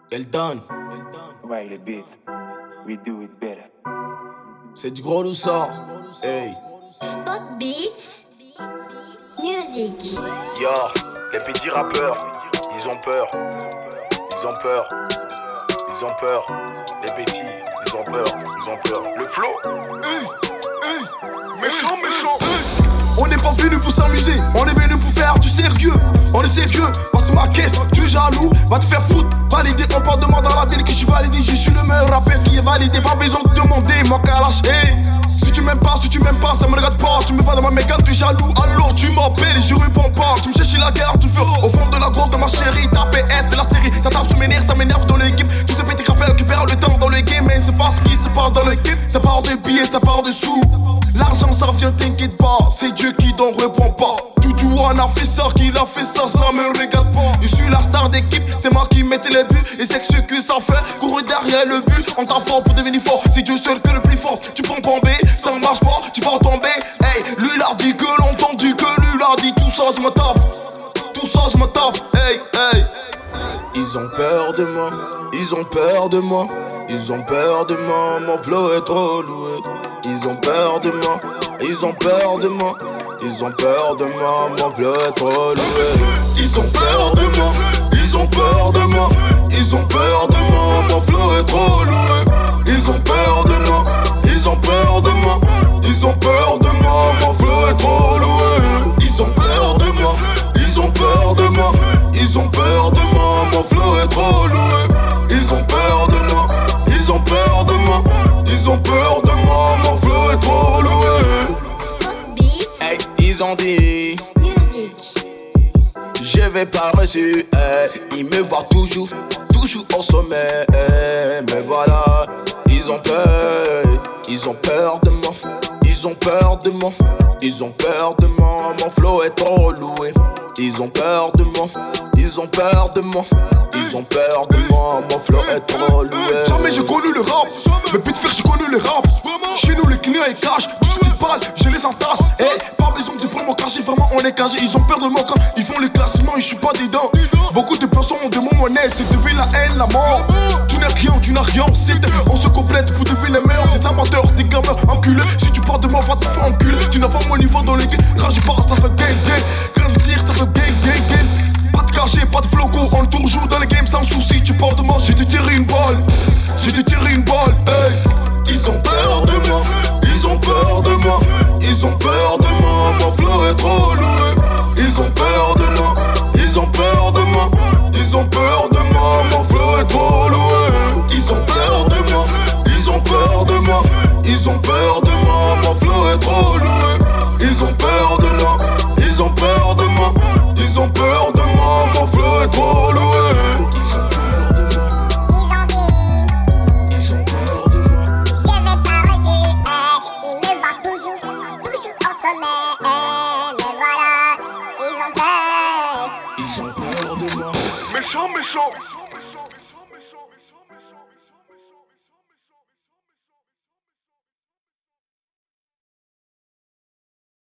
Elle donne. Why the beat? We do it better. C'est du gros loussard. Hey. Spot Beats Music. Yo, les petits rappeurs, ils ont peur. Ils ont peur. Ils ont peur. Les petits, ils ont peur. Ils ont peur. Le flow. Méchant, méchant. On n'est pas venu pour s'amuser, on est venu pour faire du sérieux. On est sérieux, passe ma caisse, tu jaloux, va te faire foutre. Validé, on part demander dans la ville que je suis validé. Je suis le meilleur rappeur qui est validé, pas besoin de demander, moi qu'à lâcher. Si tu m'aimes pas, ça me regarde pas. Tu me vois dans ma mégane, tu es jaloux, alors tu m'appelles et je réponds pas. Tu me cherches la guerre, tu fais au fond de la gorge de ma chérie. Ta PS de la série, ça tape sur mes nerfs, ça m'énerve dans l'équipe. Tous ces petits rappeurs qui perdent le temps dans le game, mais c'est pas ce qui se passe dans l'équipe. Ça part de billets, ça part de sous. L'argent ça vient, t'inquiète pas, c'est Dieu qui t'en répond pas. Tutu One a fait ça, qu'il a fait ça, ça me regarde pas. Je suis la star d'équipe, c'est moi qui mettais les buts. Et c'est que ce que ça fait, courir derrière le but. On t'a fort pour devenir fort, c'est Dieu seul que le plus fort. Tu prends tombé, ça marche pas, tu vas tomber. Hey, lui l'a dit que l'entend dit que lui l'a dit. Tout ça je me taffe, tout ça je me taffe. Hey, hey. Ils ont peur de moi, ils ont peur de moi. Ils ont peur de moi, mon flow est trop loué. Ils ont peur de moi, ils ont peur de moi. Ils ont peur de moi, mon flow est trop loué. Ils ont peur de moi, ils ont peur de moi. Ils ont peur de moi, mon flow est trop loué. Ils ont peur de moi, ils ont peur de moi. Ils ont peur de moi, mon flow est trop loué. Ils ont peur de moi, ils ont peur de moi. Ils ont peur de moi, mon flow est trop loué. Ils ont peur de moi, ils ont peur de moi. Ils ont peur de moi, mon flow est trop loué. Spot Beats Hey, ils ont dit Music. je vais pas reçu, ils me voient toujours au sommet, mais voilà, ils ont peur de moi, ils ont peur de moi, ils ont peur de moi, mon flow est trop loué. Ils ont peur de moi, ils ont peur de moi, ils ont peur de moi, mon flow est trop loué. Jamais j'ai connu le rap, mais puis de faire j'ai connu le rap. Chez nous les clients ils cachent, tout ce qu'ils parlent, je les entasse. Pas besoin de prendre mon cachet, vraiment on est cagé. Ils ont peur de moi quand ils font les classements et je suis pas dedans. Beaucoup de personnes ont de mon monnaie, c'est devenu la haine, la mort. Tu n'as rien, on se complète pour devenir les meilleurs. Des amateurs, des gamins enculés. Si tu parles de moi, va te faire enculer. Tu n'as pas mon niveau dans les games, rage pas, ça fait gang gang. Grandir, ça fait gang gang gang. Pas de cachet, pas de floco, on tourne joue dans les games sans souci. Tu parles de moi, j'ai te tiré une balle. J'ai te tiré une balle, hey. Ils ont peur de moi, ils ont peur de moi. Ils ont peur de moi, mon flow est trop loué. Ils ont peur de moi, ils ont peur de moi. Ils ont peur de moi, mon flow est trop loué. Ils ont peur de moi, ils ont peur de moi. Ils ont peur de moi, mon flow est trop loué. Ils ont peur de moi, ils ont peur de moi. Ils ont peur de moi, mon flow est trop loué. Je vais pas reçu, ils me voient toujours au sommet. Mais voilà, ils ont peur. Ils ont peur de moi. Méchant, méchant.